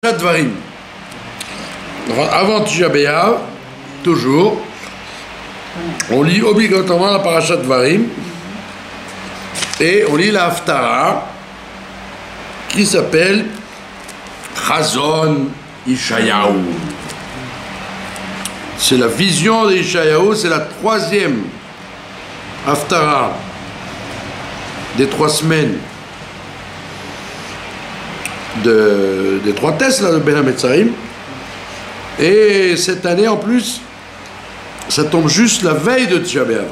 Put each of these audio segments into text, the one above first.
Dvarim. Avant Tisha B'Av, toujours, on lit obligatoirement la parashat Dvarim et on lit la Haftara qui s'appelle Chazon Ishayahu. C'est la vision d'Ishayahu, c'est la troisième Haftara des 3 semaines des 3 tests là, de Ben HaMetzarim. Et cette année en plus, ça tombe juste la veille de Tisha B'Av.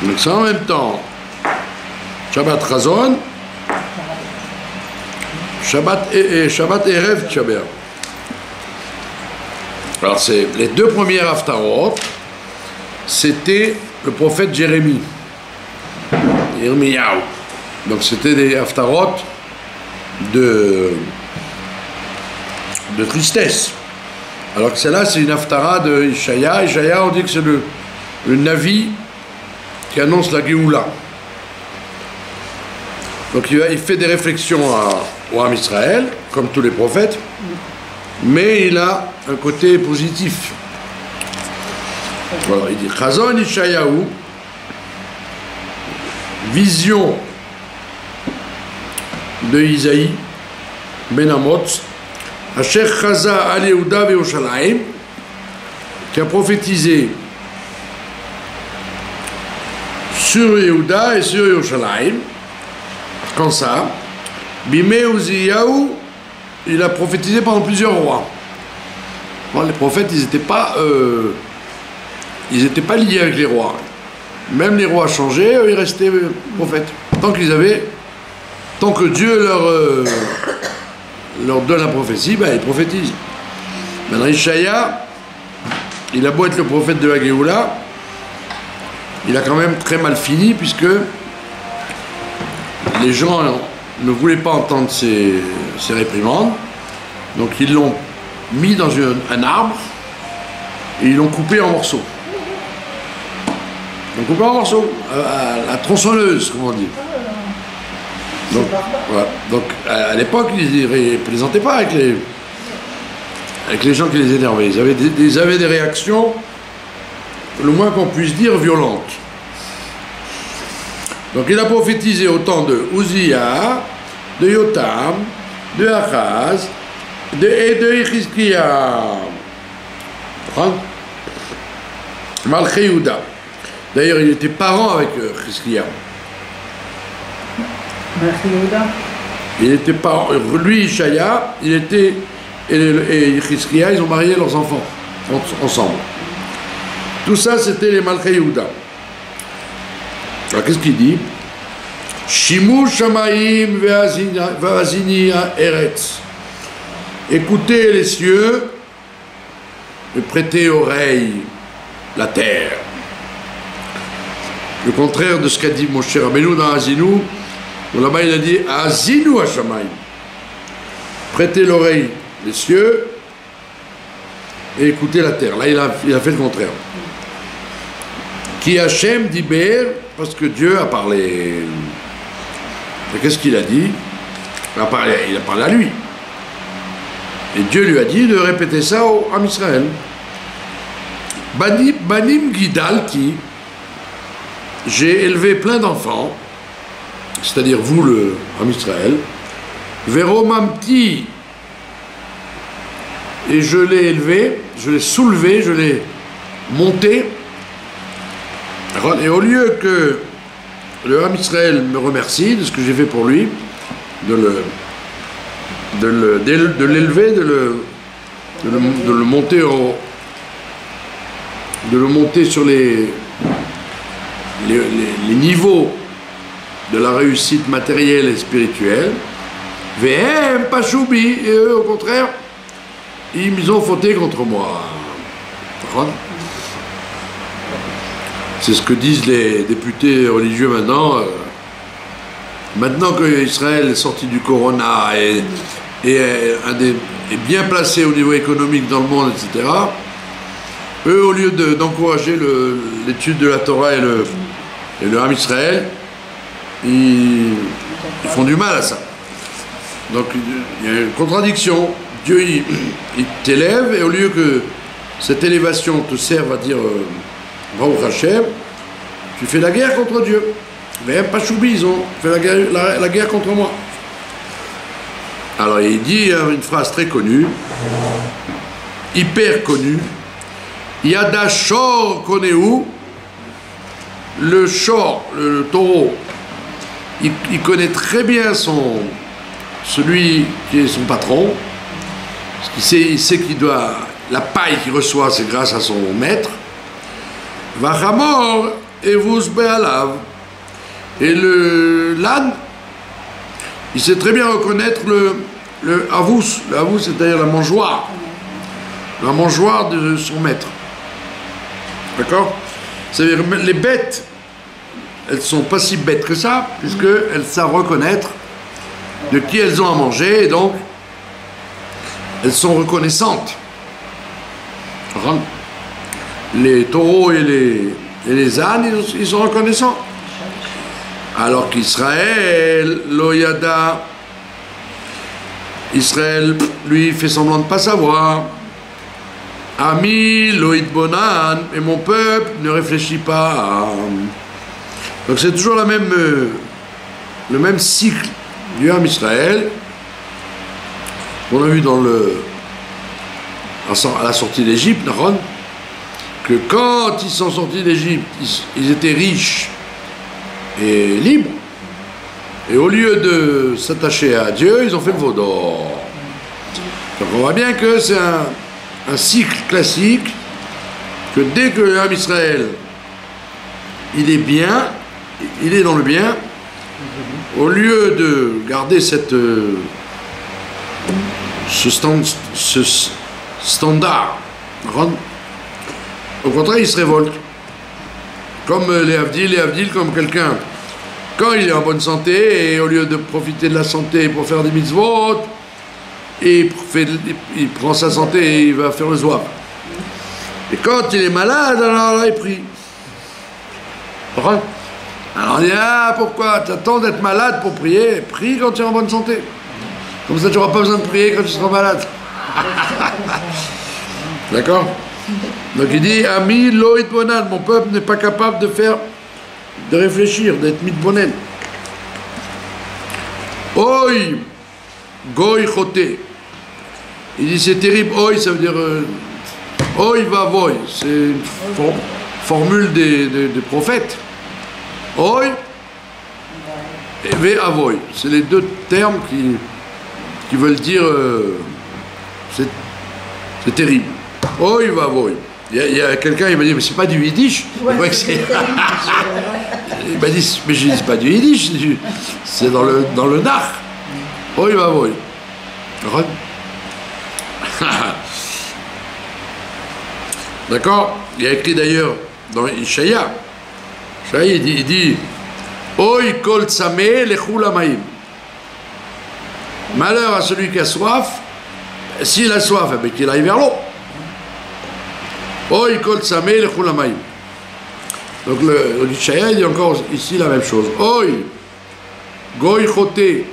Donc c'est en même temps Shabbat Chazon, Shabbat Erev Tisha B'Av. Alors c'est les 2 premières Haftarot, c'était le prophète Jérémie, Yirmiyahu. Donc c'était des Haftarot de tristesse. Alors que celle-là, c'est une Haftara de Ishaïa. Ishaïa, on dit que c'est le Navi qui annonce la Géoula. Donc il fait des réflexions au Ham Israël, comme tous les prophètes, mais il a un côté positif. Alors il dit Chazon Ishayahu, vision de Isaïe Ben Amoz, Asher Chaza al Yehuda ve'Yerushalayim, qui a prophétisé sur Yehuda et sur Yerushalayim. Quand ça, Bimei Uziyahu, il a prophétisé pendant plusieurs rois. Bon, les prophètes, ils n'étaient pas liés avec les rois. Même les rois changeaient, ils restaient prophètes. Tant que Dieu leur donne la prophétie, ben, ils prophétisent. Maintenant, Ishaïa, il a beau être le prophète de la Géoula, il a quand même très mal fini, puisque les gens ne voulaient pas entendre ces réprimandes, donc ils l'ont mis dans un arbre, et ils l'ont coupé en morceaux. Ils l'ont coupé en morceaux, à la tronçonneuse, comme on dit. Donc, voilà. Donc à l'époque, ils ne plaisantaient pas avec les gens qui les énervaient. Ils avaient des réactions, le moins qu'on puisse dire, violentes. Donc il a prophétisé au temps de Uzziya, de Yotam, de Achaz, et de Yechizkiya. Malchei Yehuda. D'ailleurs, il était parent avec Yechizkiya. Il était pas lui, Ishaïa, il était et Yechizkiya, ils ont marié leurs enfants ensemble. Tout ça, c'était les Malchei Yehuda. Alors qu'est-ce qu'il dit? Shimu Shamayim ve'azini eretz. Écoutez les cieux et prêtez oreille la terre. Le contraire de ce qu'a dit Moshe Rabbeinu dans Azinu. Là-bas, il a dit Azinu Hashamayim. Prêtez l'oreille les cieux et écoutez la terre. Là, il a fait le contraire. Qui Hashem diber, parce que Dieu a parlé. Et qu'est-ce qu'il a dit? Il a parlé à lui. Et Dieu lui a dit de répéter ça au Ham Israël. Banim Gidalti, j'ai élevé plein d'enfants, c'est-à-dire vous, le Ham Israël, Veromamti, et je l'ai élevé, je l'ai soulevé, je l'ai monté, et au lieu que le Ham Israël me remercie de ce que j'ai fait pour lui, de l'élever, de le monter sur les niveaux de la réussite matérielle et spirituelle, VM Pachoubi, et eux au contraire, ils ont fauté contre moi. C'est ce que disent les députés religieux maintenant. Maintenant que Israël est sorti du corona et est bien placé au niveau économique dans le monde, etc., eux, au lieu d'encourager l'étude de la Torah et le Ham Israël, ils font du mal à ça. Donc il y a une contradiction. Dieu, il t'élève, et au lieu que cette élévation te serve à dire Baruch Hashem, tu fais la guerre contre Dieu. Mais pas choubi, ils ont fait la guerre contre moi. Alors il dit une phrase très connue, hyper connue. Yada Shor Koneu, le Shor, le taureau, il connaît très bien celui qui est son patron. Il sait qu'il doit, la paille qu'il reçoit, c'est grâce à son maître. Vachamor evus be'alav. Et l'âne, il sait très bien reconnaître le avous. Le avous, c'est-à-dire la mangeoire de son maître. D'accord? C'est-à-dire les bêtes, elles sont pas si bêtes que ça, puisqu'elles savent reconnaître de qui elles ont à manger, et donc elles sont reconnaissantes. Les taureaux et les ânes, ils sont reconnaissants. Alors qu'Israël, Loyada, Israël, lui, fait semblant de ne pas savoir. Ami, Loïd Bonan, et mon peuple ne réfléchit pas. Donc c'est toujours le même cycle du Ham Israël qu'on a vu à la sortie d'Égypte, que quand ils sont sortis d'Égypte, ils étaient riches et libres, et au lieu de s'attacher à Dieu, ils ont fait le veau d'or. Donc on voit bien que c'est un cycle classique, que dès que l'âme Israël il est bien, il est dans le bien, au lieu de garder ce standard, au contraire il se révolte. Comme les Havdil, comme quelqu'un, quand il est en bonne santé, et au lieu de profiter de la santé pour faire des mitzvot, il prend sa santé et il va faire le zouave. Et quand il est malade, alors là il prie. Alors on dit, pourquoi t'attends d'être malade pour prier? Prie quand tu es en bonne santé. Comme ça tu n'auras pas besoin de prier quand tu seras malade. D'accord? Donc il dit, Ami Loïd Bonan, mon peuple n'est pas capable de réfléchir, d'être mitbonen. Oi, goy choté. Il dit, c'est terrible, oi, ça veut dire oi va voy, c'est une formule des prophètes. Oi et ve avoy, c'est les deux termes qui veulent dire c'est terrible. Oi va voy. Il y a quelqu'un, il m'a dit, mais c'est pas du yiddish. Ouais, il m'a dit, mais je dis, c'est pas du yiddish, c'est dans le nar. Oi va voy. D'accord? Il y a écrit d'ailleurs dans Ishaïa, il dit Oi kol tzameh lechul hamayim. Malheur à celui qui a soif, s'il a soif, eh bien, qu'il aille vers l'eau. Oi kol tzameh lechul hamayim. Donc le Ishaïa dit encore ici la même chose. Oi goy choté.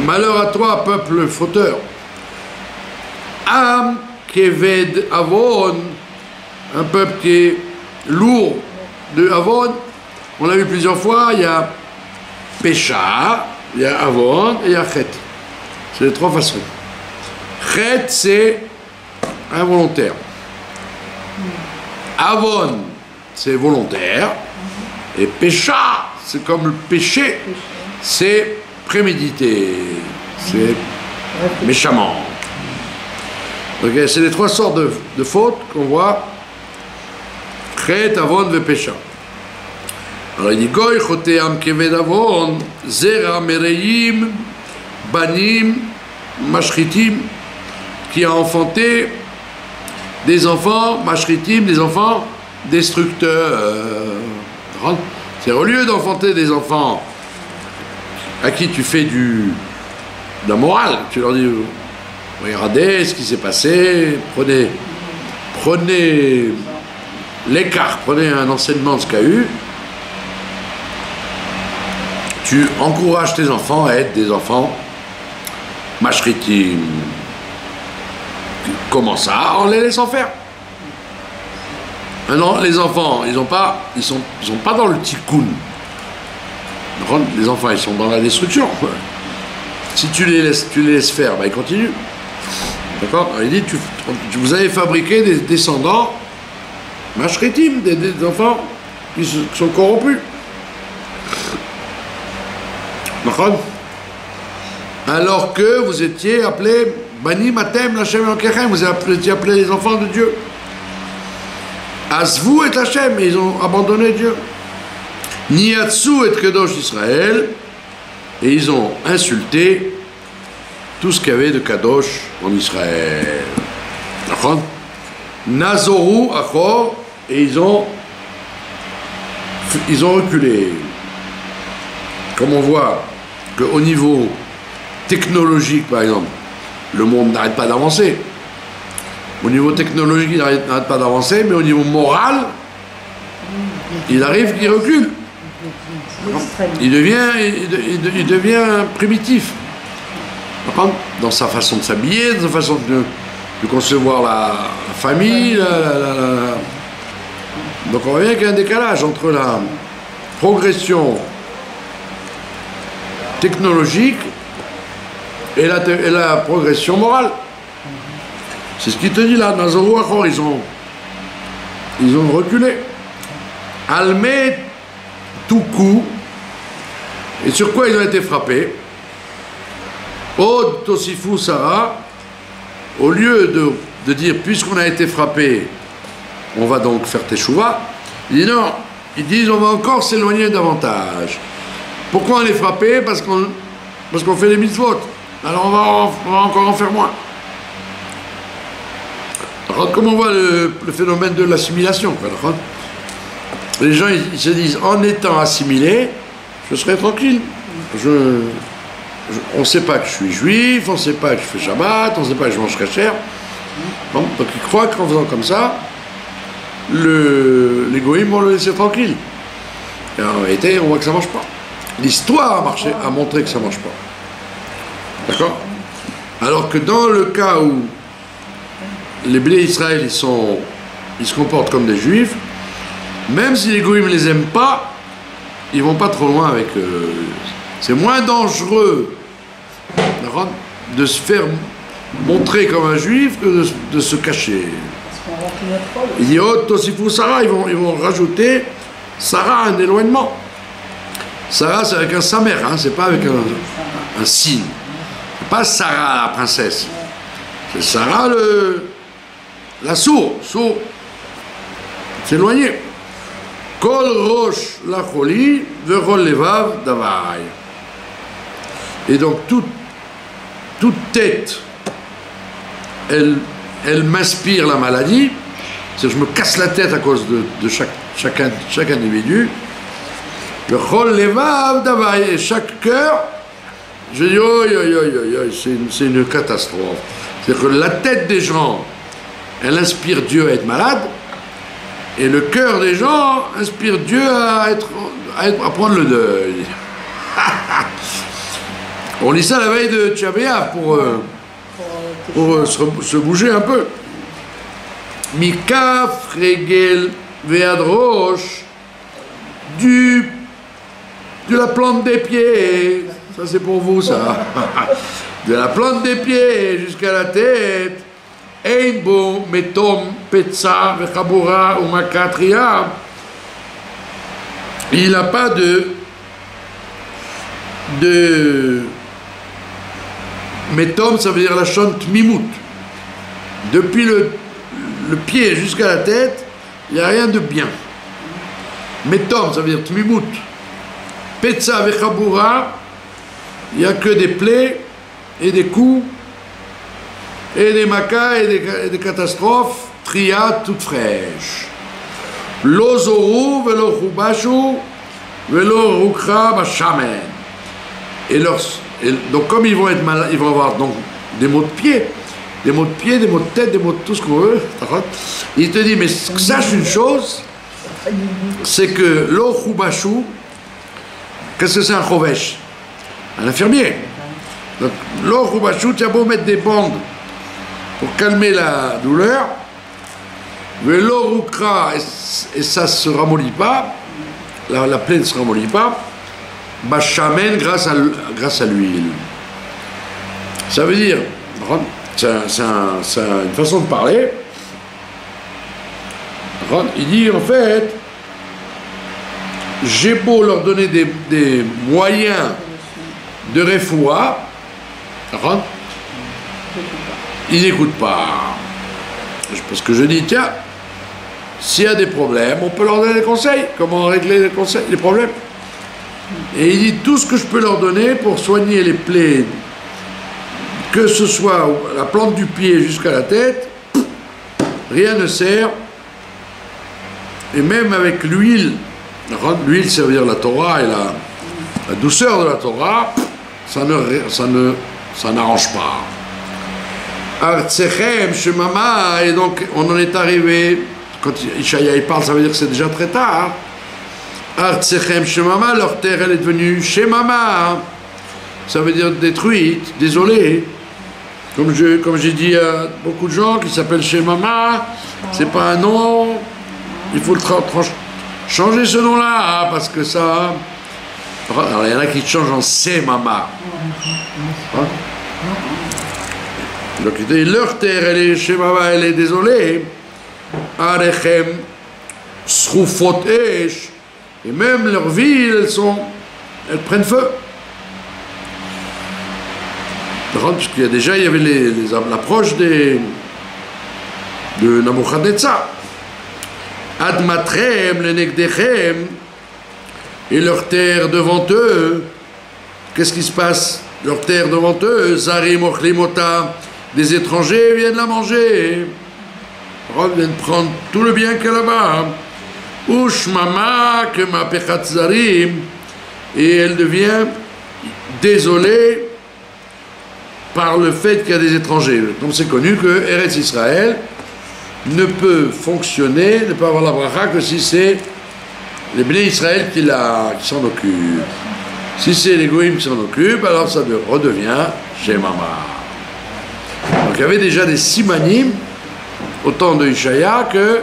Malheur à toi, peuple fauteur. Am keved avon, un peuple qui est lourd de avon. On l'a vu plusieurs fois, il y a pécha, il y a avon et il y a chet. C'est les trois façons. Chet, c'est involontaire. Avon, c'est volontaire. Et pécha, c'est comme le péché, c'est prémédité, c'est méchamment. Donc c'est les trois sortes de fautes qu'on voit. Chet, avon, ve pécha. Alors il dit Goy choté am keved avon, zera mereim, banim, mashritim, qui a enfanté des enfants, mashritim, des enfants destructeurs. C'est au lieu d'enfanter des enfants à qui tu fais de la morale, tu leur dis regardez ce qui s'est passé, prenez l'écart, prenez un enseignement de ce qu'il y a eu. tu encourages tes enfants à être des enfants mashritim. Comment ça? En les laissant faire. Maintenant, les enfants, ils sont pas dans le tikkun. Les enfants, ils sont dans la destruction. Si tu les laisses faire, bah, ils continuent. D'accord? Il dit, vous avez fabriqué des descendants mashritim, des enfants qui sont corrompus. D'accord? Alors que vous étiez appelés Bani Matem Lachem Elokechem, vous étiez appelés les enfants de Dieu. Asvou et Hachem, ils ont abandonné Dieu. Niatsu et Kedosh Israël, et ils ont insulté tout ce qu'il y avait de Kadosh en Israël. D'accord? Nazoru Achor, et ils ont reculé. Comme on voit qu'au niveau technologique, par exemple, le monde n'arrête pas d'avancer. Au niveau technologique, il n'arrête pas d'avancer, mais au niveau moral, il arrive qu'il recule. Il devient primitif. Dans sa façon de s'habiller, dans sa façon de concevoir la famille. Donc on voit bien qu'il y a un décalage entre la progression technologique et la progression morale. C'est ce qu'il te dit là, Nazoru Achor, ils ont reculé. Almé tout coup. Et sur quoi ils ont été frappés? Od Tosifu Sarah, au lieu de dire, puisqu'on a été frappé, on va donc faire teshuva, il dit non, ils disent on va encore s'éloigner davantage. Pourquoi on est frappé? Parce qu'on fait les mitzvot. Alors on va encore en faire moins. Alors, comme on voit le phénomène de l'assimilation, les gens ils se disent en étant assimilé, je serai tranquille. On ne sait pas que je suis juif, on ne sait pas que je fais Shabbat, on ne sait pas que je mange kasher. Bon, donc ils croient qu'en faisant comme ça, les goïms vont le laisser tranquille. Et en réalité, on voit que ça ne marche pas. L'histoire a montré que ça ne marche pas. D'accord? Alors que dans le cas où les Bnei Israël, ils se comportent comme des juifs, même si les goïms ne les aiment pas, ils ne vont pas trop loin avec eux. C'est moins dangereux de se faire montrer comme un juif que de se cacher. Il dit Tosifu Sarah, ils vont rajouter Sarah un éloignement. Sarah, c'est avec un samer, hein, c'est pas avec un signe. C'est pas Sarah la princesse. C'est Sarah la sourde. C'est éloigné. Kol roche la choli, verol levav davai. Et donc toute tête, elle m'inspire la maladie. C'est-à-dire je me casse la tête à cause de chaque individu. Le chol levav davai, et chaque cœur, je dis c'est une catastrophe. C'est-à-dire que la tête des gens, elle inspire Dieu à être malade. Et le cœur des gens inspire Dieu à prendre le deuil. On lit ça la veille de Tisha B'Av pour se bouger un peu. Mikaf, Regel, Veadroche, de la plante des pieds, ça c'est pour vous ça, de la plante des pieds jusqu'à la tête. Einbo metom petsa vechabura ou makatria. Il n'a pas de metom, ça veut dire la chante tmimout. Depuis le pied jusqu'à la tête, il n'y a rien de bien. Metom, ça veut dire tmimout. Petsa vechabura, il n'y a que des plaies et des coups et des macas et des catastrophes, tria toutes fraîches. Lo zoru velo chubashu velo rukra bashamen. Et donc comme ils vont être malades, ils vont avoir donc des maux de pied, des maux de tête, des maux de tout ce qu'on veut. Il te dit mais sache une chose, c'est que lo chubashu, Qu'est-ce que c'est un chovesh? Un infirmier. Donc, l'or ou bachout, il y a beau mettre des bandes pour calmer la douleur, mais l'or ou kra, et ça ne se ramollit pas, la plaie ne se ramollit pas, bachamen grâce à l'huile. Ça veut dire, c'est une façon de parler. Il dit en fait, j'ai beau leur donner des moyens de refoua, ils n'écoutent pas. Parce que je dis, tiens, s'il y a des problèmes, on peut leur donner des conseils. Comment régler les problèmes. Et il dit, tout ce que je peux leur donner pour soigner les plaies, que ce soit la plante du pied jusqu'à la tête, rien ne sert. Et même avec l'huile, l'huile ça veut dire la Torah et la douceur de la Torah, ça n'arrange pas. Artsechem shemama, et donc on en est arrivé, quand Ishaïa parle, ça veut dire que c'est déjà très tard. Artsechem shemama, leur terre elle est devenue shemama, ça veut dire détruite, désolée. Comme j'ai dit à beaucoup de gens qui s'appellent shemama, c'est pas un nom, il faut changer ce nom-là, parce que ça... Alors il y en a qui changent en semama. Hein? Donc leur terre, elle est shemama, elle est désolée. Arechem, srufot esh, et même leurs villes, elles prennent feu. Parce qu'il y a déjà, il y avait l'approche de Nabuchodonosor. Admatrem, le nekdechem, et leur terre devant eux. Qu'est-ce qui se passe? Leur terre devant eux, Zarim ochlimota, des étrangers viennent la manger. Ils viennent prendre tout le bien qu'il y a là-bas. Ushmama, que ma pechat zarim, et elle devient désolée par le fait qu'il y a des étrangers. Comme c'est connu que Eretz Israël ne peut fonctionner, ne peut avoir la bracha que si c'est les Bnei Israël qui s'en occupent. Si c'est les Goïms qui s'en occupent, alors ça redevient chez Mama. Donc il y avait déjà des simanim au temps de Ishaïa que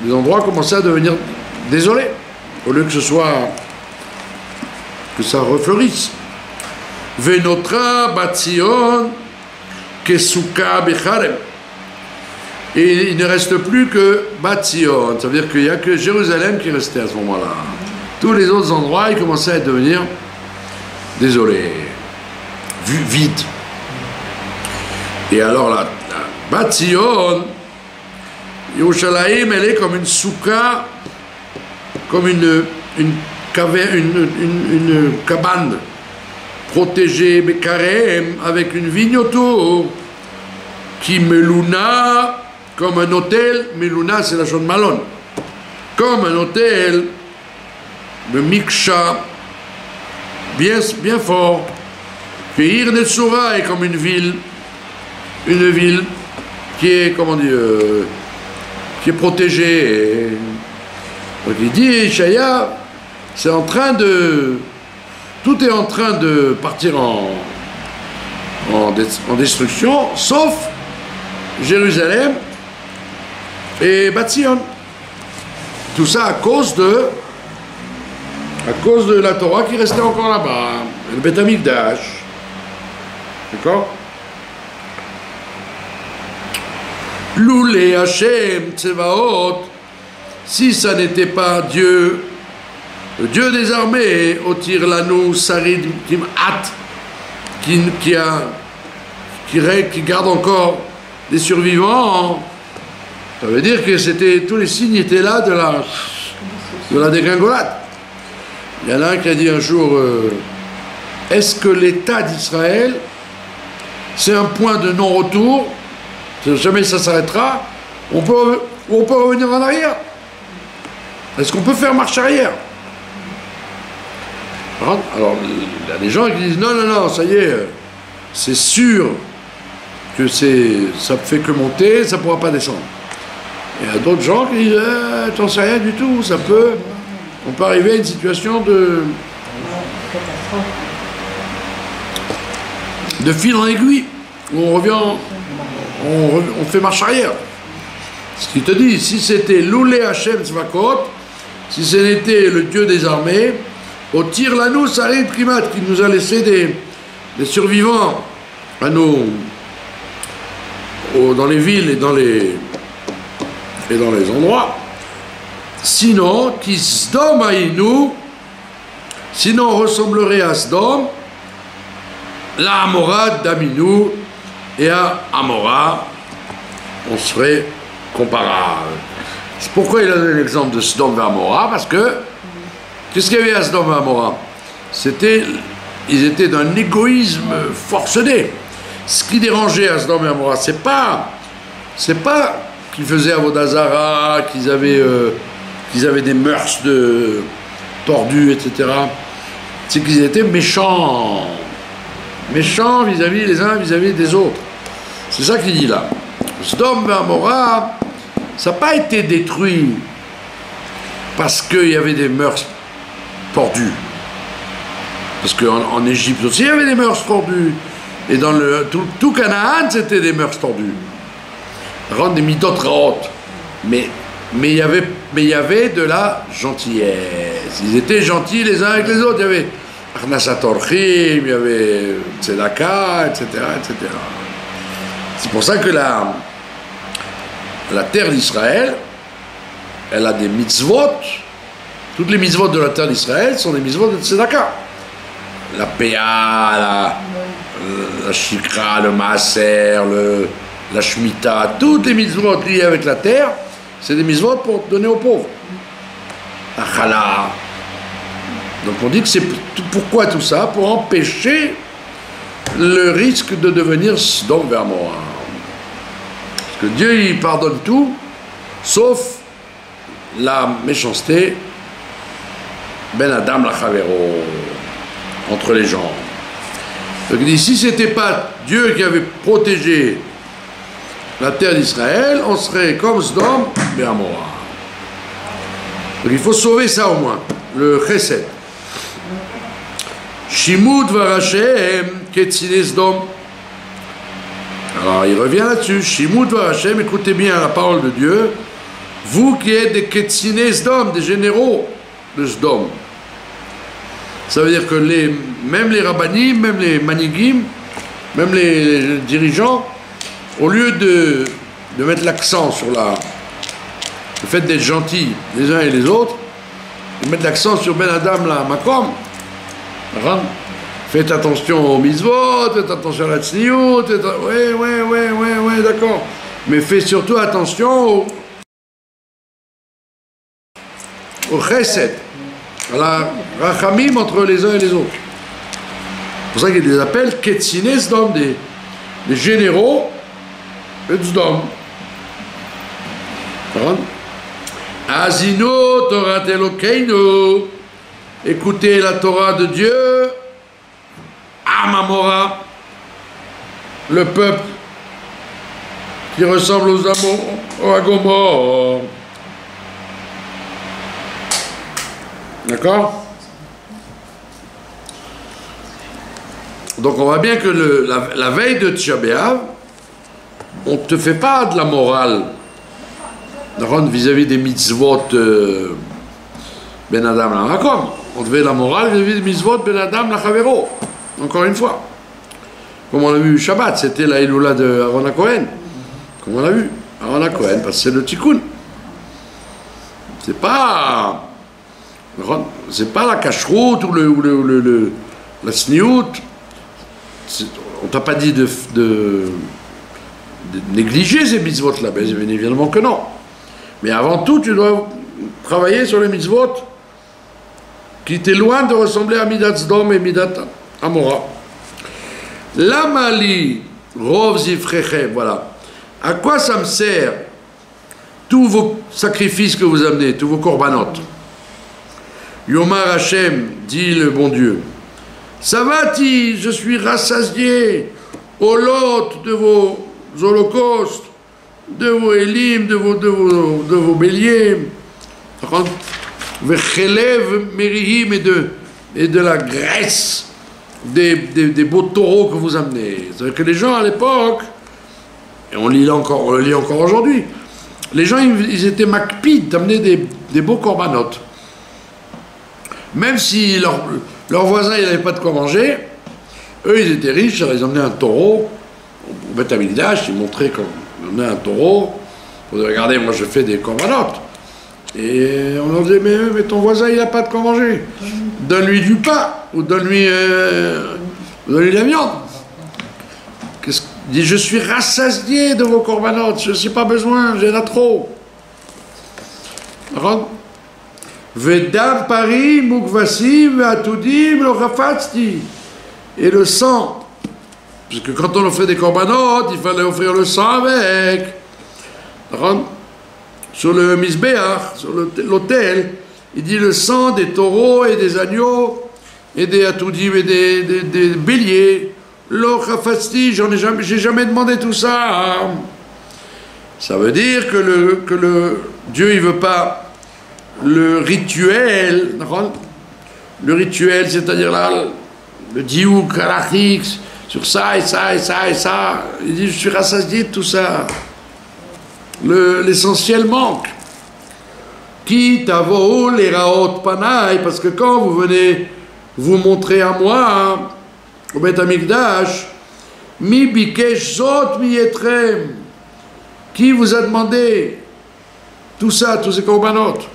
les endroits commençaient à devenir désolés, au lieu que ça refleurisse. Venotra Batzion Kesuka Becharem. Et il ne reste plus que Batzion, ça veut dire qu'il n'y a que Jérusalem qui restait à ce moment-là. Tous les autres endroits, ils commençaient à devenir désolés, vides. Et alors la Batzion, Yerushalayim, elle est comme une souka, comme une cabane protégée, Bekarem, avec une vigne autour, qui Meluna, comme un hôtel. Meluna, c'est la chose malone. Comme un hôtel de Miksha, bien fort. Keir Netsura est comme une ville qui est, comment dire, qui est protégée. Donc il dit, Ishaïa, c'est en train de... Tout est en train de partir en destruction, sauf Jérusalem et Batzion. Tout ça à cause de la Torah qui restait encore là-bas, le Beth Amikdash. D'accord? Loulé Hashem Tsevaot, si ça n'était pas Dieu, le Dieu des armées, Otir Lanu Sarid Kim'at, qui garde encore des survivants, ça veut dire que tous les signes étaient là de la dégringolade. Il y en a un qui a dit un jour, est-ce que l'État d'Israël, c'est un point de non-retour, jamais ça s'arrêtera, on peut revenir en arrière? Est-ce qu'on peut faire marche arrière? Alors, il y a des gens qui disent, non, ça y est, c'est sûr que ça ne fait que monter, ça ne pourra pas descendre. Et il y a d'autres gens qui disent, t'en sais rien du tout, on peut arriver à une situation De fil en aiguille, on revient, on fait marche arrière. Ce qui te dit, si c'était Loulé Hachem Tzvakot, si ce n'était le Dieu des armées, au tir l'anneau Sarid Primat, qui nous a laissé des survivants à nous, dans les villes et dans les endroits. Sinon, qui Sdom Aïnou, sinon on ressemblerait à Sdom, la Amora d'Aminou, et à Amora, on serait comparable. C'est pourquoi il a donné l'exemple de Sdom et Amora, parce que, qu'est-ce qu'il y avait à Sdom et Amora? Ils étaient d'un égoïsme forcené. Ce qui dérangeait à Sdom et Amora, c'est pas qu'ils faisaient Avodazara, qu'ils avaient des mœurs tordues, etc. C'est qu'ils étaient méchants vis-à-vis les uns vis-à-vis des autres. C'est ça qu'il dit là. Sdom et Amora, ça n'a pas été détruit parce qu'il y avait des mœurs tordues. Parce qu'en Égypte aussi, il y avait des mœurs tordues. Et dans tout Canaan, c'était des mœurs tordues. Rendre des midot raot. Mais il y avait de la gentillesse. Ils étaient gentils les uns avec les autres. Il y avait Arnasat Orchim, il y avait Tzedaka, etc., etc. C'est pour ça que la terre d'Israël, elle a des mitzvot. Toutes les mitzvot de la terre d'Israël sont des mitzvot de Tzedaka. La Péa, la Shikra, le Maaser, la Shemitah, toutes les mitzvot liées avec la terre, c'est des mitzvot pour donner aux pauvres. La Chala. Donc on dit que c'est pourquoi tout ça? Pour empêcher le risque de devenir Sdom et Amora. Parce que Dieu, il pardonne tout, sauf la méchanceté, Ben Adam la Chavero, entre les gens. Donc il dit, si ce n'était pas Dieu qui avait protégé la terre d'Israël, on serait comme Sdom et Amora. Donc il faut sauver ça au moins, le Chesed. Shimut varachem ketzine Sdom. Alors il revient là-dessus. Shimut varachem, écoutez bien la parole de Dieu. Vous qui êtes des ketzine Sdom, des généraux de Sdom. Ça veut dire que même les rabbanim, même les manigim, même les dirigeants, au lieu de mettre l'accent sur le fait d'être gentils les uns et les autres, ils mettent l'accent sur Ben Adam la Makom. Faites attention aux mitzvot, faites attention à la tzniut, ouais, d'accord. Mais faites surtout attention au chesed, à la rachamim entre les uns et les autres. C'est pour ça qu'il les appelle ketzine Sdom, des généraux de Sdom. Azino Torah Elokeinu, écoutez la Torah de Dieu, Amamora, le peuple qui ressemble aux Agomor. D'accord? Donc on voit bien que la veille de Tisha B'Av, on ne te fait pas de la morale vis-à-vis des mitzvot Ben Adam la Makom. On te fait de la morale vis-à-vis des mitzvot Ben Adam la Chavero. Encore une fois. Comme on l'a vu Shabbat, c'était la Eloula de Aaron HaKohen. Comme on l'a vu. Aaron HaKohen, parce que c'est le Tikkun. C'est pas la cacheroute ou la sniout. On t'a pas dit de négliger ces mitzvot-là, bien évidemment que non. Mais avant tout, tu dois travailler sur les mitzvot qui t'éloignent de ressembler à Midat Sdom et Midat Amora. Lamali rov zifrechem, voilà. À quoi ça me sert tous vos sacrifices que vous amenez, tous vos korbanot? Yomar Hashem, dit le bon Dieu. Savati, je suis rassasié au lot de vos holocaustes, de vos élim, de vos béliers, vechelev merihim, et et de la graisse des beaux taureaux que vous amenez. C'est-à-dire que les gens à l'époque, et on le lit encore aujourd'hui, les gens ils étaient macpides d'amener des beaux corbanotes. Même si leurs voisins n'avaient pas de quoi manger, eux ils étaient riches, alors ils emmenaient un taureau au Beth Amikdash, ils montraient qu'on emmenait un taureau. Vous regardez, moi je fais des corbanotes. Et on leur disait, mais ton voisin il n'a pas de quoi manger. Donne-lui du pain, ou donne-lui la viande. Il dit, je suis rassasié de vos corbanotes, je n'ai pas besoin, j'en ai trop. Vedam parim, mukvasim, atudim, lo rafatzti. Et le sang, parce que quand on offrait des corbanotes, il fallait offrir le sang avec. Sur le misbéach, sur l'autel, il dit le sang des taureaux et des agneaux et des atoudim et des béliers. Lo chafasti, j'ai jamais demandé tout ça. Ça veut dire que le Dieu il veut pas le rituel, c'est-à-dire là le diouk halachik sur ça et ça et ça et ça. Il dit je suis rassasié de tout ça. L'essentiel manque. Qui t'avo les raot panaï, parce que quand vous venez vous montrer à moi au Beth Amikdash, mi bikesh zot mi yetrem, qui vous a demandé tout ça, tous ces corbanotes,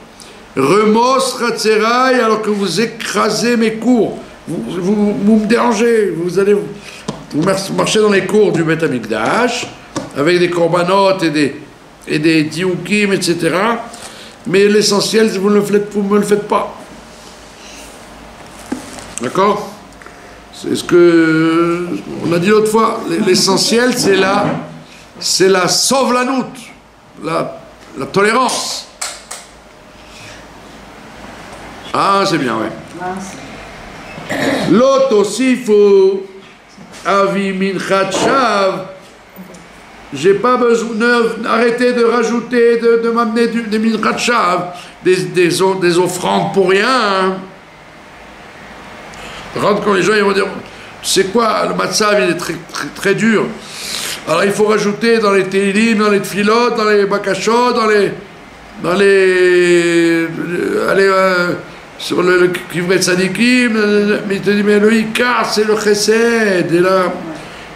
remos ratzerai, alors que vous écrasez mes cours, vous me dérangez, vous marchez dans les cours du Beth Amikdash avec des corbanotes et des dioukim, etc. Mais l'essentiel, vous ne me le faites pas. D'accord? C'est ce que on a dit l'autre fois. L'essentiel, c'est la sovlanout, la tolérance. Ah, c'est bien, ouais. L'autre aussi, il faut avi minchat shav. J'ai pas besoin d'arrêter de rajouter, de m'amener des minchat shav, des offrandes pour rien. Hein. Quand les gens ils vont dire, tu sais quoi, le matzav il est très, très, très dur. Alors il faut rajouter dans les télim, dans les tfilotes, dans les bakashot, sur le kivret sadikim, mais il te dit, mais le ikar c'est le chesed,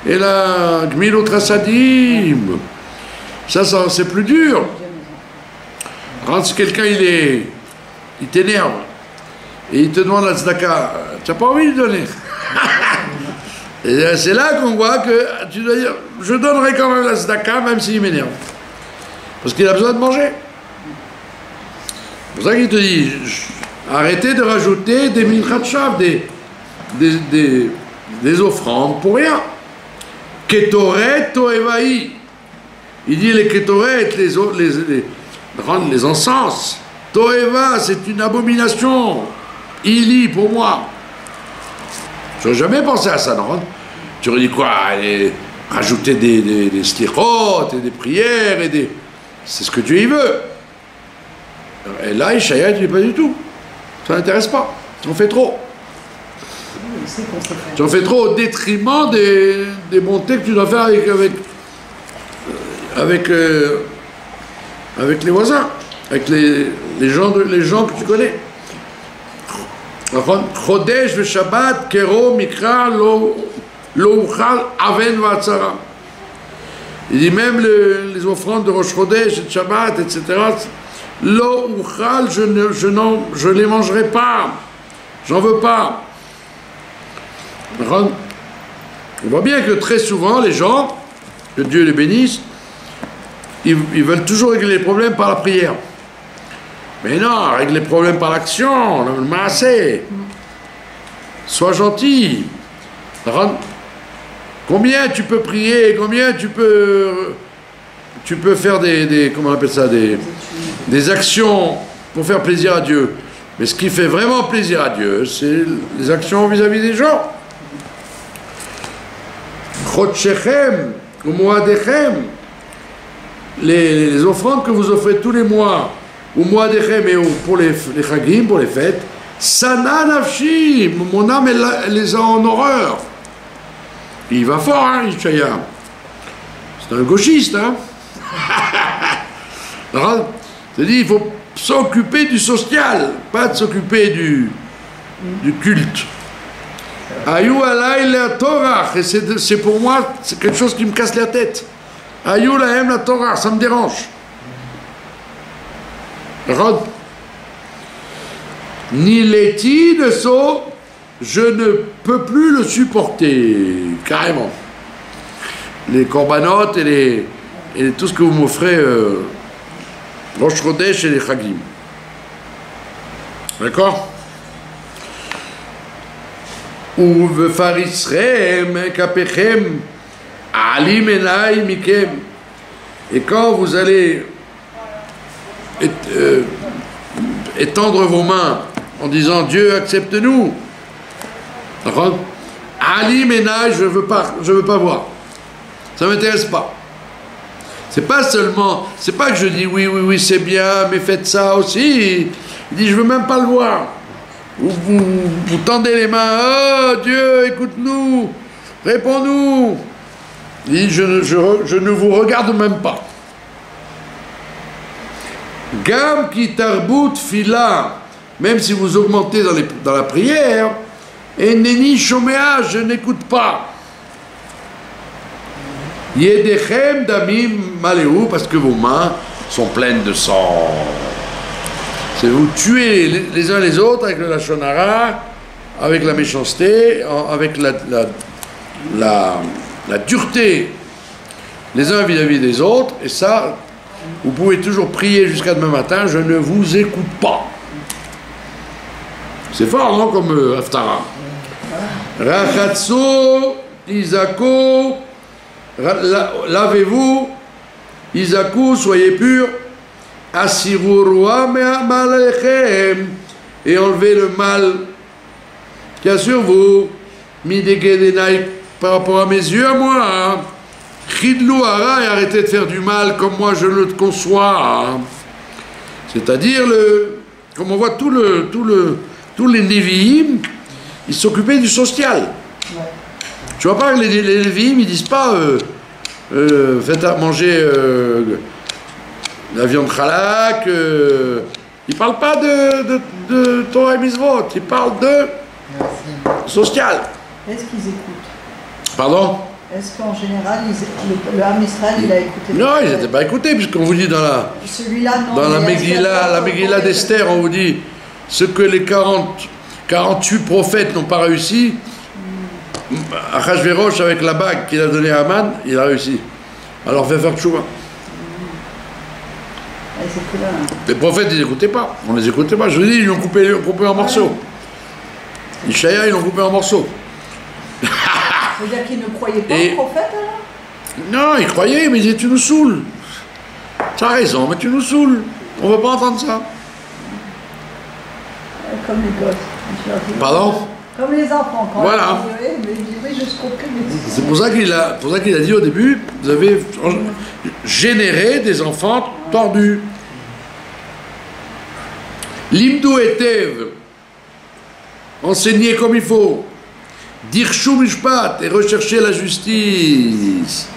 et la gmilot trasadim. Ça c'est plus dur. Quand si quelqu'un il t'énerve, et il te demande la tzedaka, tu n'as pas envie de donner. Et c'est là qu'on voit que tu dois dire, je donnerai quand même la tzedaka, même s'il m'énerve. Parce qu'il a besoin de manger. C'est pour ça qu'il te dit, arrêtez de rajouter des minchat shav, des offrandes pour rien. Ketoret toevaï. Il dit les ketoret, les encens. Toeva, c'est une abomination. Ili pour moi. Je n'aurais jamais pensé à ça, non? Tu aurais dit quoi? Rajouter des slichot et des prières c'est ce que Dieu y veut. Et là, Ishaïa ne dit pas du tout. Ça n'intéresse pas. Tu en fais trop. Tu en fais trop au détriment des bontés que tu dois faire avec les voisins, avec les gens que tu connais. Chodesh ve Shabbat kero mikra lo uchal aven v'atzara. Il dit même les offrandes de Rosh Chodesh et de Shabbat, etc. Lo uchal, je les mangerai pas, j'en veux pas. On voit bien que très souvent les gens, que Dieu les bénisse, ils veulent toujours régler les problèmes par la prière. Mais non, règle les problèmes par l'action, le maasé. Sois gentil. Combien tu peux prier, combien tu peux faire comment on appelle ça, des actions pour faire plaisir à Dieu. Mais ce qui fait vraiment plaisir à Dieu, c'est les actions vis-à-vis des gens. Chodshechem, ou moadechem, les offrandes que vous offrez tous les mois, ou moadechem et pour les chagim, pour les fêtes, Sana nafshi, mon âme, elle les a en horreur. Il va fort, hein, Ishaya. C'est un gauchiste, hein. C'est-à-dire, il faut s'occuper du social, pas de s'occuper du culte. Ayou alayhi la Torah, et c'est pour moi, c'est quelque chose qui me casse la tête. Ayou lahem la Torah, ça me dérange. Ni l'éti de saut, je ne peux plus le supporter, carrément. Les corbanotes et tout ce que vous m'offrez, Rosh Chodesh et les Chagim. D'accord? Ou farisrem kapechem alim enai mikem. Et quand vous allez étendre vos mains en disant Dieu accepte-nous, alim enai, je veux pas voir, ça m'intéresse pas. C'est pas seulement, c'est pas que je dis oui c'est bien, mais faites ça aussi. Il dit je veux même pas le voir. Vous tendez les mains, oh Dieu, écoute-nous, réponds-nous. Il dit je ne vous regarde même pas. Gam ki tarbout fila, même si vous augmentez dans la prière, et neni shomea, je n'écoute pas. Yedechem damim maleu, parce que vos mains sont pleines de sang. C'est vous tuez les uns les autres avec le lashon hara, avec la méchanceté, avec la dureté les uns vis-à-vis des autres, et ça, vous pouvez toujours prier jusqu'à demain matin, je ne vous écoute pas. C'est fort, non, comme Haftara. Rachatso, Isako, lavez-vous, Isaku, soyez purs, Asirurua me'amalechem, et enlevez le mal qu'il y a sur vous, Midegedenai, par rapport à mes yeux, à moi, Chidlou hara, et arrêtez de faire du mal comme moi je le conçois. C'est-à-dire, comme on voit tous les Nevi'im, ils s'occupaient du social. Ouais. Tu vois pas que les Nevi'im, ils disent pas faites à manger la viande chalak, ils parlent pas de Torah et Mitzvot, ils parlent de social. Est-ce qu'ils écoutent? Pardon? Est-ce qu'en général, le Ham Israël, il a écouté? Non, ils n'étaient pas écoutés, puisqu'on vous dit dans la Megillah d'Esther, on vous dit ce que les 48 prophètes n'ont pas réussi, Achashverosh, avec la bague qu'il a donnée à Aman, il a réussi. Alors fais faire tchouva. Les prophètes, ils n'écoutaient pas. On ne les écoutait pas. Je vous dis, ils l'ont coupé en morceaux. Ishaya, ils l'ont coupé en morceaux. Ça veut dire qu'ils ne croyaient pas aux prophètes, alors? Non, ils croyaient, mais ils disaient, tu nous saoules. Tu as raison, mais tu nous saoules. On ne veut pas entendre ça. Comme les gosses. Pardon? Comme les enfants. Quand voilà. Oui, je compris. C'est pour ça qu'il a dit au début, vous avez généré des enfants tordus. Limdu etev, enseigner comme il faut. Dirshu mishpat, et rechercher la justice.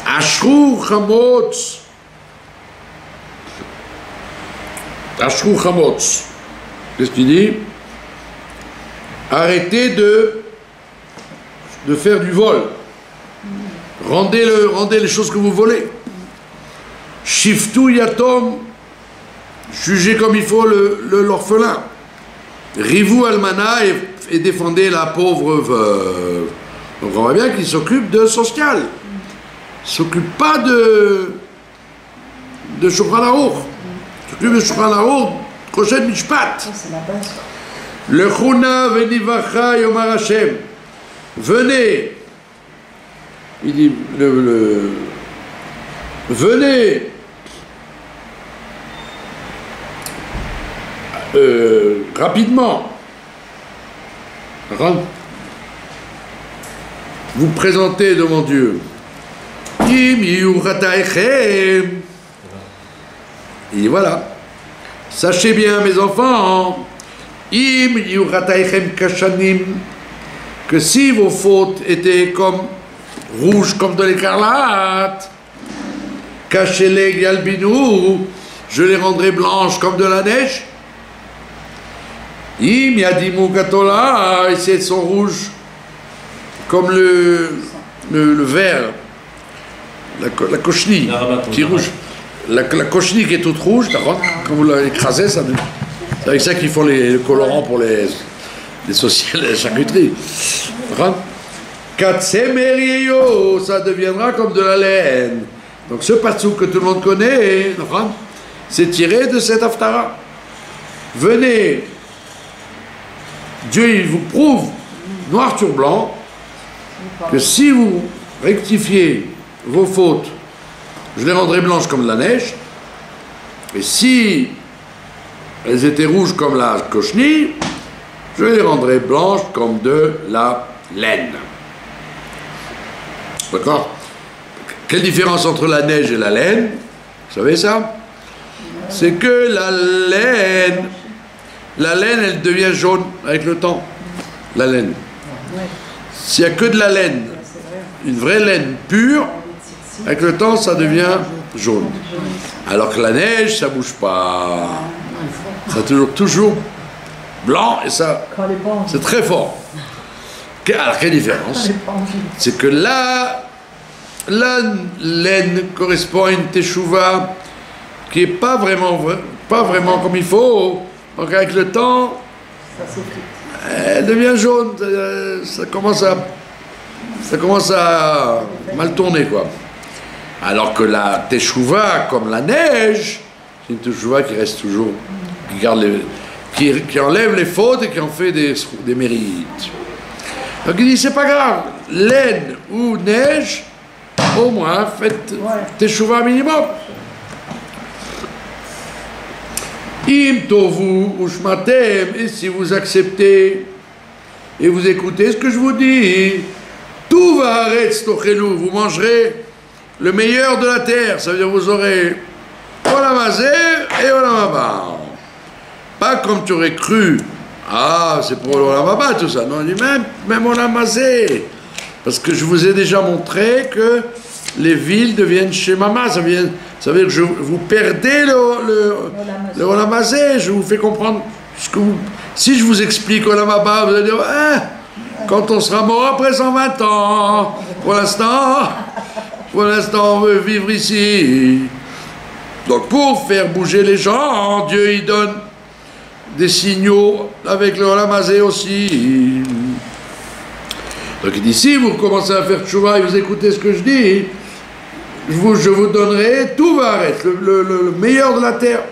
Ashru chamotz. Ashru chamotz. Qu'est-ce qu'il dit? Arrêtez de faire du vol. Rendez les choses que vous volez. Shiftu yatom, jugez comme il faut l'orphelin. Rivu almana, et défendez la pauvre veuve. Donc on voit bien qu'il s'occupe de social. Il ne s'occupe pas de Shulchan Aruch. Il s'occupe de Shulchan Aruch, Kosher Mishpat. C'est la base. Le Chuna venivacha yomar Hashem. Venez. Il dit venez. Rapidement. Vous présentez devant Dieu. Et voilà. Sachez bien, mes enfants, Im yurataychem kashanim, que si vos fautes étaient comme rouges comme de l'écarlate, kasheleg yalbinu, je les rendrai blanches comme de la neige. Im yadimu katola, et si elles sont rouges comme le verre, la cochenille qui est rouge, la cochenille qui est toute rouge, d'accord, quand vous l'écrasez, ça, c'est avec ça qu'ils font les colorants pour les saucisses, les charcuteries. Katsemerieyo, ça deviendra comme de la laine. Donc ce pasouk que tout le monde connaît, c'est tiré de cette haftara. Venez, Dieu il vous prouve noir sur blanc que si vous rectifiez vos fautes, je les rendrai blanches comme de la neige. Et si elles étaient rouges comme la cochenille, je les rendrai blanches comme de la laine. D'accord? Quelle différence entre la neige et la laine? Vous savez ça? C'est que la laine, elle devient jaune avec le temps. La laine. S'il n'y a que de la laine, une vraie laine pure, avec le temps, ça devient jaune. Alors que la neige, ça ne bouge pas. Ça toujours blanc et ça, c'est très fort. Alors, quelle différence? C'est que là, la laine correspond à une teshuva qui n'est pas vraiment comme il faut. Donc avec le temps, elle devient jaune. Ça commence à mal tourner, quoi. Alors que la teshuva, comme la neige, c'est une teshuva qui reste toujours, qui enlève les fautes et qui en fait des mérites. Donc il dit, c'est pas grave, laine ou neige, au moins faites teshuva minimum. Im tovu ushmatem, et si vous acceptez et vous écoutez ce que je vous dis, tout va arrêter, vous mangerez le meilleur de la terre, ça veut dire vous aurez olamazé et olamaba. Pas comme tu aurais cru, c'est pour l'olamaba tout ça, non, on dit même olamazé, parce que je vous ai déjà montré que les villes deviennent chez Mama, ça veut dire que vous perdez le olamazé, je vous fais comprendre si je vous explique olamaba, vous allez dire, quand on sera mort après 120 ans, pour l'instant, on veut vivre ici. Donc pour faire bouger les gens, Dieu il donne des signaux avec le olamazé aussi. Donc il dit, si vous commencez à faire tchouva et vous écoutez ce que je dis, je vous donnerai, tout va arrêter, le meilleur de la terre,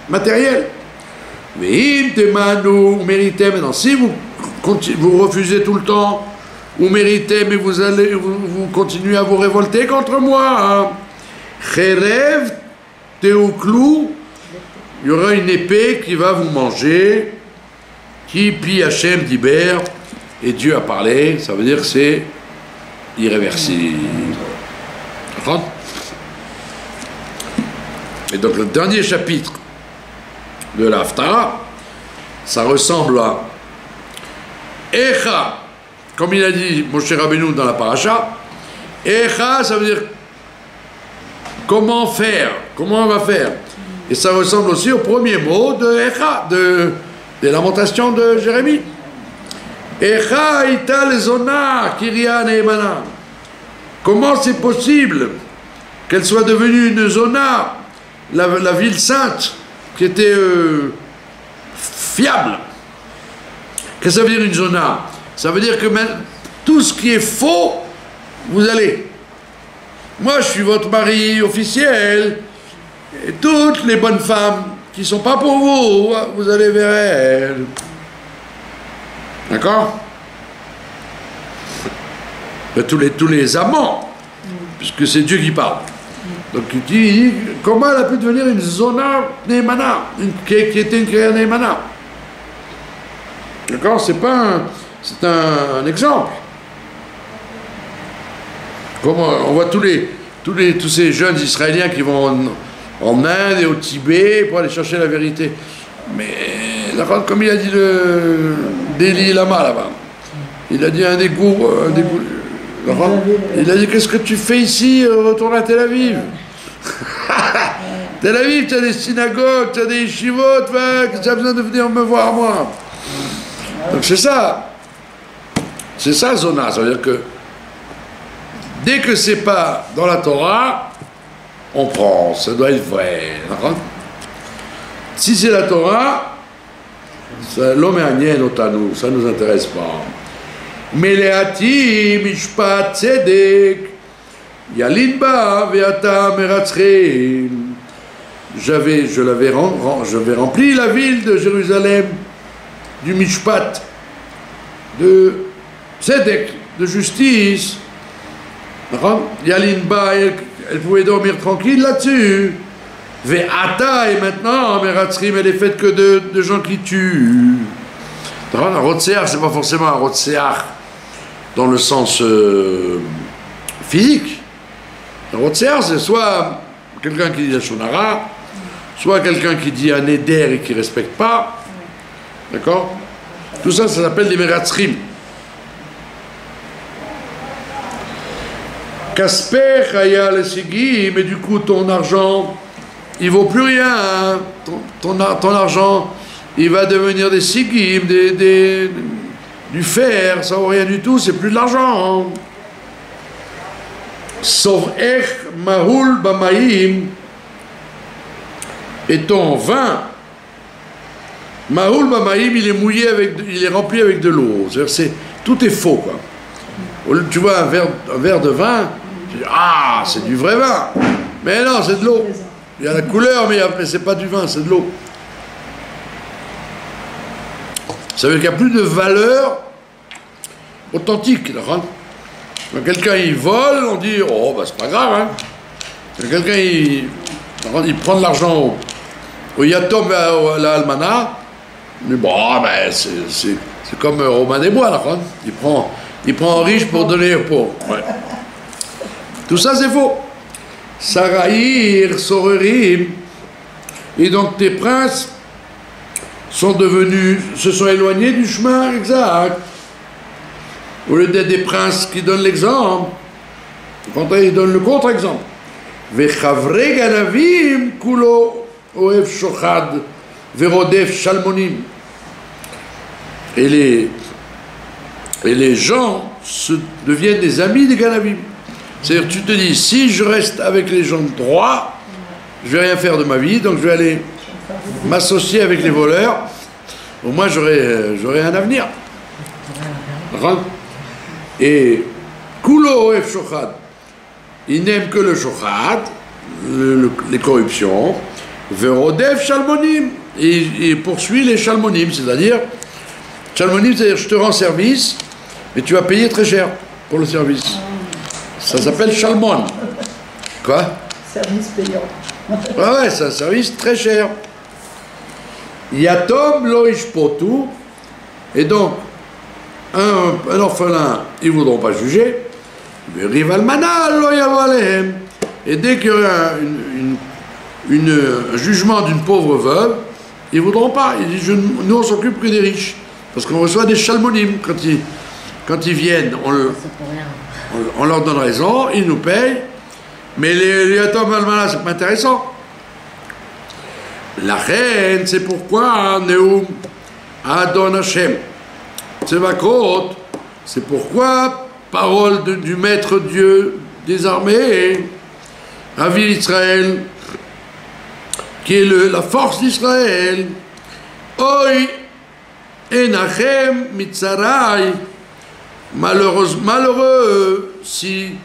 matériel. Mais vous méritez maintenant, si vous refusez tout le temps, vous méritez, mais vous continuez à vous révolter contre moi. Cherev teouklou, il y aura une épée qui va vous manger, qui pi Hachem diber, et Dieu a parlé, ça veut dire que c'est irréversible. Et donc le dernier chapitre de la Haftara, ça ressemble à Echa, comme il a dit Moshe Rabbeinu dans la paracha. Echa, ça veut dire comment faire, comment on va faire. Et ça ressemble aussi au premier mot de Echa, des lamentations de Jérémie. Echa ita lezona kiria neemana. Comment c'est possible qu'elle soit devenue une zona, la ville sainte, qui était fiable? Qu'est-ce que ça veut dire une zona? Ça veut dire que tout ce qui est faux, vous allez. Moi, je suis votre mari officiel, et toutes les bonnes femmes qui ne sont pas pour vous, vous allez vers elles. D'accord? Tous les amants, puisque c'est Dieu qui parle. Donc tu dis, comment elle a pu devenir une zona neemana, qui était une créa neemana? D'accord? C'est un exemple. Comme on voit tous ces jeunes Israéliens qui vont en Inde et au Tibet pour aller chercher la vérité. Mais comme il a dit le Deli Lama là-bas. Il a dit un égout. Il a dit qu'est-ce que tu fais ici? Retourne à Tel Aviv. Tel Aviv, tu as des synagogues, tu as des yeshivot, tu as besoin de venir me voir moi. Donc c'est ça. C'est ça Zona. Ça veut dire que dès que c'est pas dans la Torah, on prend. Ça doit être vrai. Si c'est la Torah, l'homme est agnien otanu, ça ne nous intéresse pas. Meleati mishpat tzedek yalin ba ve'ata meratzrim. J'avais rempli la ville de Jérusalem du mishpat, de tzedek, de justice. Yalin ba, elle pouvait dormir tranquille là-dessus. Ve'ata, et maintenant, meratzrim, elle est faite que de gens qui tuent. Un rotseach, c'est pas forcément un rotseach dans le sens physique. Un rotseach, c'est soit quelqu'un qui dit la shonara, soit quelqu'un qui dit un éder et qui ne respecte pas. D'accord? Tout ça, ça s'appelle des meratzrim. Kasper chaya le sigi, mais du coup, ton argent, il vaut plus rien. Hein? Ton argent, il va devenir des sigim, du fer, ça vaut rien du tout, c'est plus de l'argent. Hein? Sauf ech mahul bamaim, et ton vin, mahul bamaim, il est mouillé il est rempli avec de l'eau. Tout est faux, quoi. Tu vois un verre de vin, tu dis, ah, c'est du vrai vin. Mais non, c'est de l'eau. Il y a la couleur, mais c'est pas du vin, c'est de l'eau. Ça veut dire qu'il n'y a plus de valeur authentique. Quand quelqu'un il vole, on dit oh bah c'est pas grave. Hein. Quand quelqu'un il prend de l'argent au Yatom à la Almana, mais bon ben, c'est comme Romain des Bois là. Hein. Il prend un riche pour donner aux pauvres. Ouais. Tout ça c'est faux. Saraïr, Sorerim, et donc tes princes se sont éloignés du chemin exact. Au lieu d'être des princes qui donnent l'exemple, ils donnent le contre-exemple. Vechavre ganavim kulo oev shochad verodef shalmonim. Et les gens deviennent des amis des ganavim. C'est-à-dire tu te dis, si je reste avec les gens droits, je vais rien faire de ma vie, donc je vais aller m'associer avec les voleurs, au moins j'aurai un avenir. Et Kulo Oef Shochad, il n'aime que le Shochad, les corruptions, Verodef Shalmonim, et il poursuit les Shalmonim, c'est-à-dire, Shalmonim, c'est-à-dire je te rends service, mais tu vas payer très cher pour le service. Ça s'appelle Shalmon. Quoi? Service payant. Ouais, c'est un service très cher. Yatom lo ishpotu, et donc un orphelin, ils ne voudront pas juger. Rival manal lo yavalem, et dès qu'il y aura un jugement d'une pauvre veuve, ils ne voudront pas. Ils disent nous on s'occupe que des riches, parce qu'on reçoit des shalmonim quand ils viennent. On leur donne raison, ils nous payent, mais les yatom almana c'est pas intéressant. La reine, c'est pourquoi Neum Adon Hashem Tsevakot, c'est pourquoi parole du maître Dieu des armées, Avi Israël, qui est la force d'Israël. Oi Enachem Mitzarai, malheureux si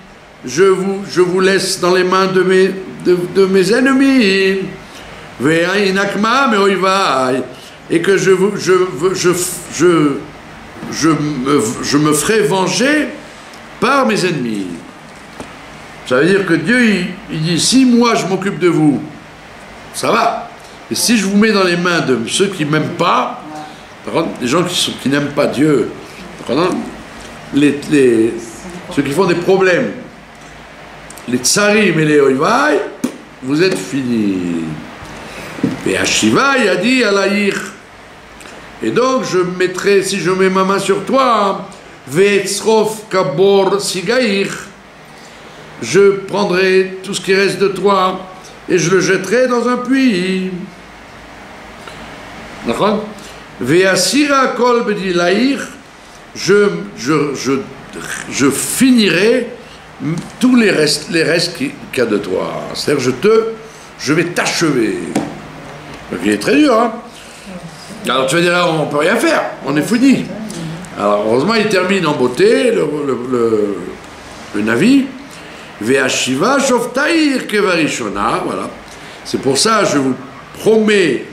je vous laisse dans les mains de mes ennemis. Et que je me ferai venger par mes ennemis. Ça veut dire que Dieu il dit si moi je m'occupe de vous, ça va. Et si je vous mets dans les mains de ceux qui m'aiment pas, des gens qui n'aiment pas Dieu, ceux qui font des problèmes, les tsarim et les oivai, vous êtes finis. Et Hashiva, il a dit à l'Aïr, Et donc je mettrai, si je mets ma main sur toi, Ve'etzrof kabor sigaïr, je prendrai tout ce qui reste de toi et je le jetterai dans un puits. D'accord? Ve'asira kol bedilaïr, je finirai tous les restes qu'il y a de toi. C'est-à-dire je vais t'achever. Donc il est très dur, hein? Alors tu vas dire, là, on ne peut rien faire, on est fini. Alors heureusement il termine en beauté le Navi. Ve'ashiva shoftaïr kevarishona, voilà. C'est pour ça je vous promets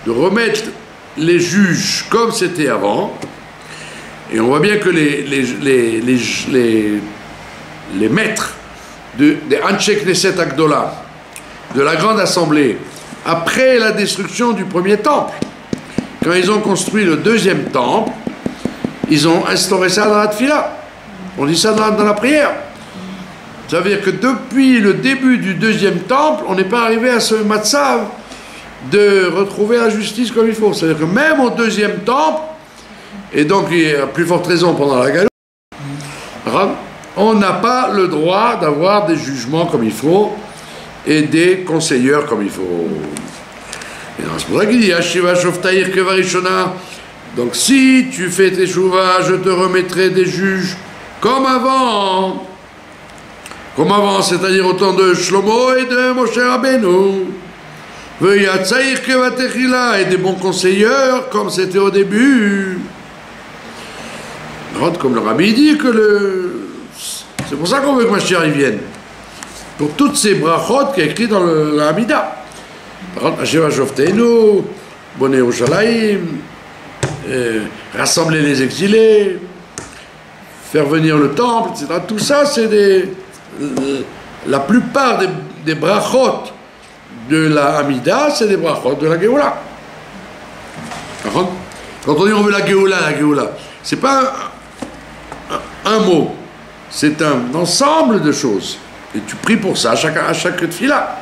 de remettre les juges comme c'était avant. Et on voit bien que les maîtres des Anshe Knesset Agdola, de la grande assemblée, après la destruction du premier temple, quand ils ont construit le deuxième temple, ils ont instauré ça dans la tfila. On dit ça dans la prière. Ça veut dire que depuis le début du deuxième temple, on n'est pas arrivé à ce matzav de retrouver la justice comme il faut. C'est-à-dire que même au deuxième temple, et donc il y a plus forte raison pendant la galoute, on n'a pas le droit d'avoir des jugements comme il faut et des conseilleurs comme il faut. Et c'est pour ça qu'il dit Ashiva shoftaïr kevarishona. Donc si tu fais tes chouvas, je te remettrai des juges comme avant. Comme avant, c'est-à-dire au temps de Shlomo et de Moshe Rabbeinu. Ve'yatzaïr kevatechila, et des bons conseilleurs comme c'était au début. Comme le Rabbi dit que c'est pour ça qu'on veut que Mashiach vienne. Pour toutes ces brachot qui est écrit dans la Hamida. Ashiva shofteinu, Bonei Yerushalayim, rassembler les exilés, faire venir le temple, etc. Tout ça, c'est la plupart des brachot de la Hamida, c'est des brachot de la Géoula. Quand on dit on veut la Géoula, c'est pas un mot, c'est un ensemble de choses. Et tu pries pour ça à chaque tefila.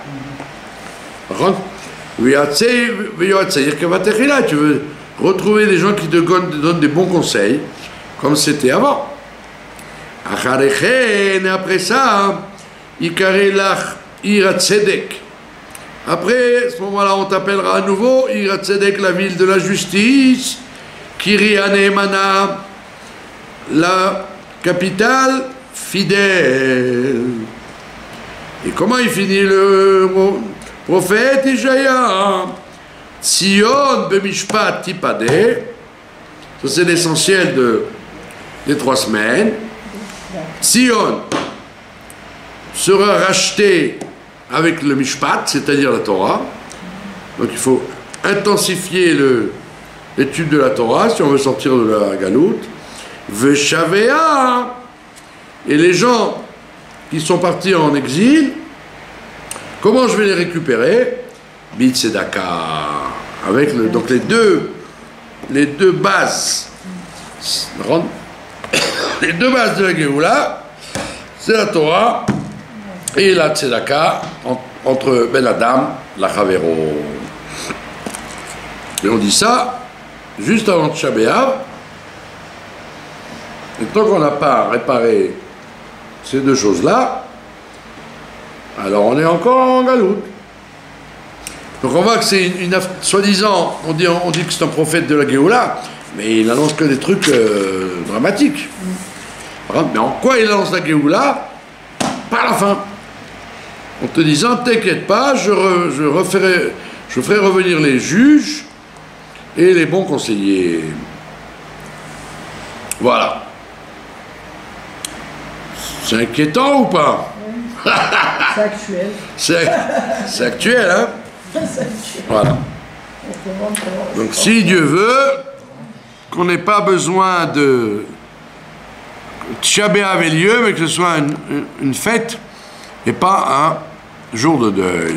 Tu veux retrouver des gens qui te donnent des bons conseils, comme c'était avant. Et après ça, après, à ce moment-là, on t'appellera à nouveau Irat Tzedek, la ville de la justice, Kiryat Ne'emana, la capitale fidèle. Et comment il finit le prophète Ishaïa? Tzion b'mishpat tipadeh, ça c'est l'essentiel des 3 semaines. Tzion sera racheté avec le mishpat, c'est-à-dire la Torah. Donc il faut intensifier l'étude de la Torah si on veut sortir de la galoute. Veshavea, et les gens qui sont partis en exil, comment je vais les récupérer? Bitzedaka, avec donc les deux bases, les deux bases de la Géoula, c'est la Torah et la Tzedaka entre Ben Adam, la Chavero. Et on dit ça juste avant Tisha B'Av. Et tant qu'on n'a pas réparé ces deux choses-là, alors on est encore en galoute. Donc on voit que c'est soi-disant, on dit que c'est un prophète de la Géoula, mais il annonce que des trucs dramatiques. Mais en quoi il annonce la Géoula? Par la fin. En te disant, t'inquiète pas, je ferai revenir les juges et les bons conseillers. Voilà. C'est inquiétant ou pas? C'est actuel. C'est actuel, hein? Voilà. Donc si Dieu veut qu'on n'ait pas besoin de Tisha B'Av ait lieu, mais que ce soit une fête et pas un jour de deuil.